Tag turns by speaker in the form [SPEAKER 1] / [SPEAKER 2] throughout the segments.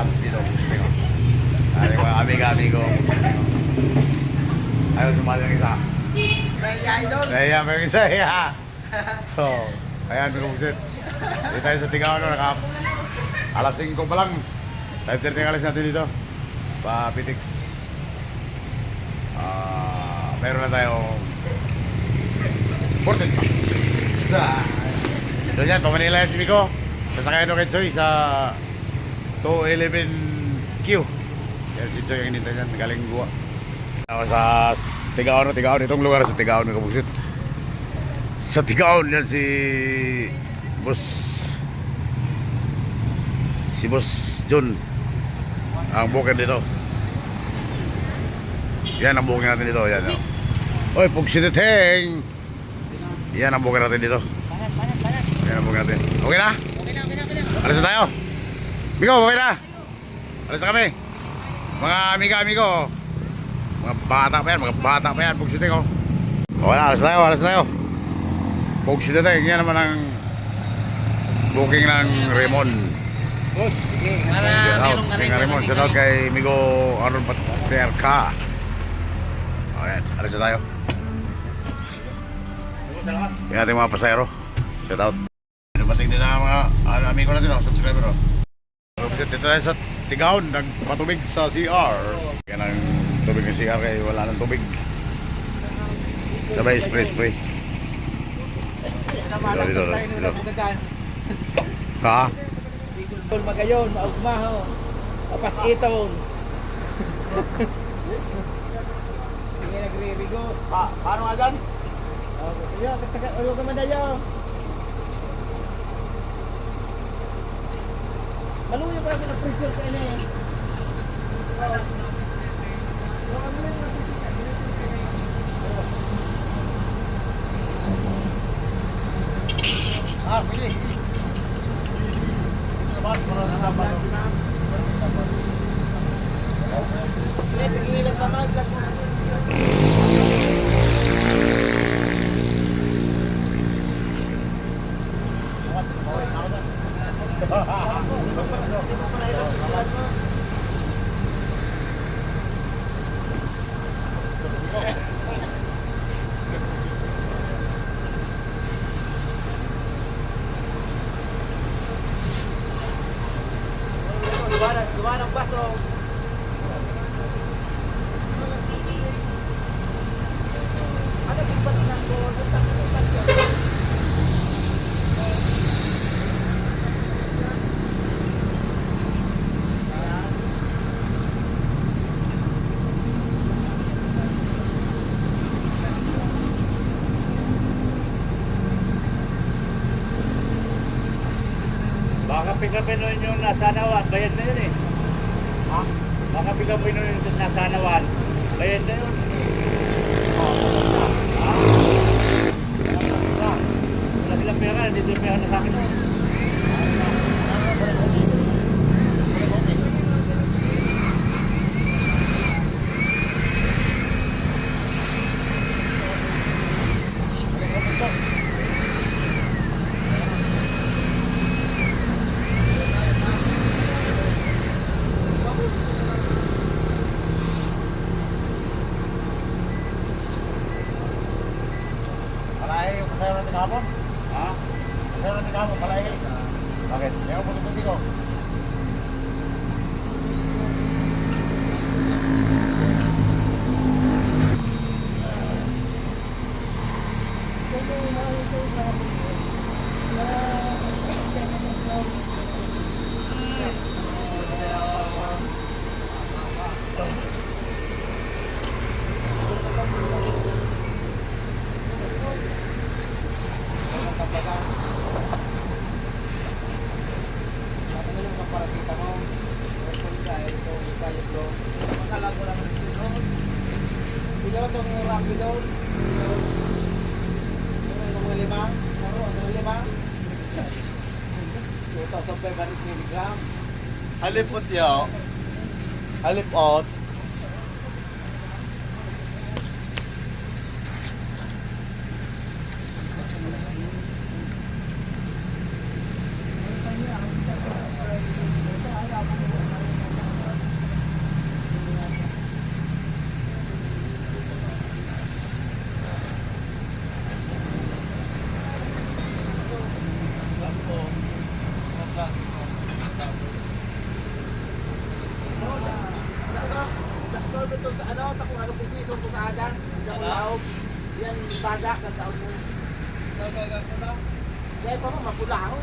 [SPEAKER 1] fans dito. Ay, mga amiga-amigo. Ayaw sumali ng isa. Kaya may isa, ya. So, ayan, mga busit. Dito tayo sa Tigao, alas 5 pa lang. 5:30 alis natin dito. Pa-Pitix. Meron na tayo 14 pa. So yan, pa-Manila yan si Miko. Sasakay kay Choy sa 211Q. Yan si Choy ang hinintay niyan, galing Gua. Sa Tigaon, itong lugar sa Tigaon ng Kabugsit. Sa Tigaon yan si Boss John ang booker dito. Yan ang booker natin dito. Yan. Oy, Pugsititeng. Yan ang booker natin dito. Yan ang booker natin. Okay na? Alis na tayo. Miko, okay na? Alis na kami. Mga amiga-amigo. Mga bata pa yan, Pugsititeng oh. Okay na, alis na tayo. Pugsititeng, yan naman ang booking ng Raymond.
[SPEAKER 2] Boss, sige.
[SPEAKER 1] Raymond, shout out kay Migo Aron Paterka. Ayan, alis na tayo. Yan ating mga pasayro. Shout out. Dumating din na mga amigo natin, subscriber. Dito tayo sa Tigaon, nagpatubig sa CR. Yan ang tubig ng CR kaya wala nang tubig. Sabay spray. Dito. Ha?
[SPEAKER 2] Magayon, maugmaho. Papas iton. Hindi nagre-rigos.
[SPEAKER 1] Paano nga dyan?
[SPEAKER 2] Yo, saksakan ulo ka man dayo. Maluyo pa na pressure ka ina eh.
[SPEAKER 1] Pili.
[SPEAKER 2] Pigilan pa mag-vlog mo. Gawa ng baso. Ano yung batinan ko?
[SPEAKER 3] Baka pick-upin nun yung nasa Anawan, bayad na yun eh.
[SPEAKER 1] Ha?
[SPEAKER 3] Baka pick-upin nun yung nasa Anawan, bayad na yun. Wala silang pera, dito yung pera na sa akin.
[SPEAKER 1] Palay yung kasaya natin kahapon.
[SPEAKER 3] Ha?
[SPEAKER 1] Kasaya natin kahapon, palay. Bakit? Kaya po tututi ko.
[SPEAKER 2] Sila itong Rocky Down. Itong limang. Itong limang. 2,500 milligram.
[SPEAKER 3] Halipot yaw. Halipot.
[SPEAKER 2] Nagtaon ito sa ano, kung ano kung piso ko sa adan. Hindi ako laog. Yan, badak, nagtaon mo. Dahil pa mo, mapula ako.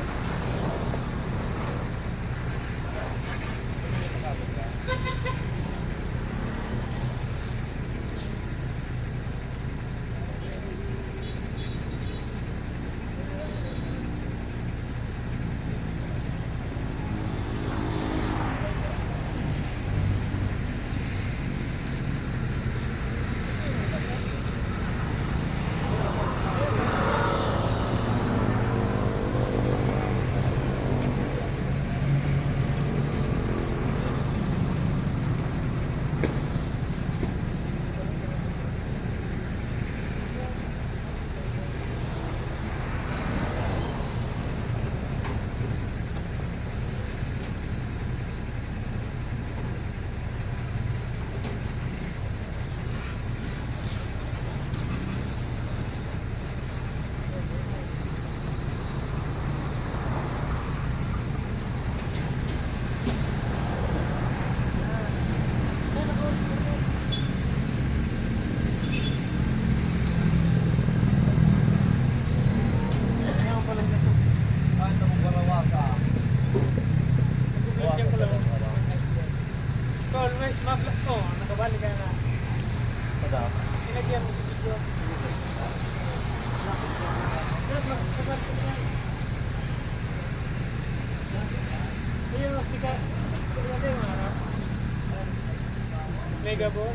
[SPEAKER 4] Mega boss.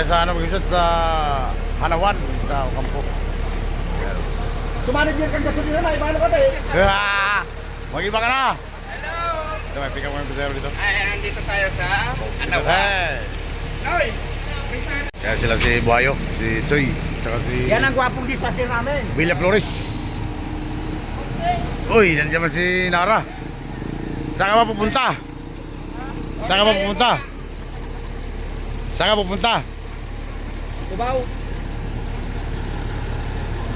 [SPEAKER 1] Sa ano mag sa Hanawan sa Campo.
[SPEAKER 2] Sumanid yan kang gasolina na, ibano ka tayo.
[SPEAKER 1] Ah! Mag-iba ka na! Hello! Ito, may pick up mo yung pasero dito.
[SPEAKER 3] Ay, nandito tayo sa
[SPEAKER 1] Hey!
[SPEAKER 3] Noy!
[SPEAKER 1] Kaya sila si Buhayo, si Choy, tsaka si
[SPEAKER 2] Yan ang gwapong dispatcher namin.
[SPEAKER 1] Villa Flores. Uy, nandiyan man si Nara. Saan ka ba pupunta? Saan ka ba pupunta? Saan ka pupunta?
[SPEAKER 2] Kubaw.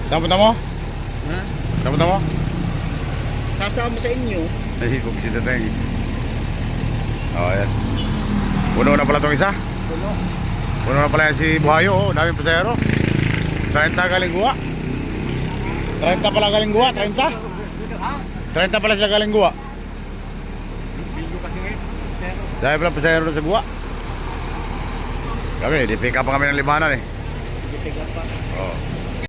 [SPEAKER 1] Saan punta mo?
[SPEAKER 2] Ha?
[SPEAKER 1] Saan punta mo?
[SPEAKER 2] Sasama sa inyo.
[SPEAKER 1] Ay, kumisita tayo. Oo, yan. Puno na pala itong isa.
[SPEAKER 2] Puno.
[SPEAKER 1] Puno na pala yan si Buhayo. Oh, daming pasahero. 30 galing Guwa. 30 pala galing Guwa, 30. 30 pala sila galing Guwa. Dahil pala pasahero na sa Guwa. Kami, di pick up pa kami ng limanan eh.
[SPEAKER 2] Di pick up pa.
[SPEAKER 1] Oo.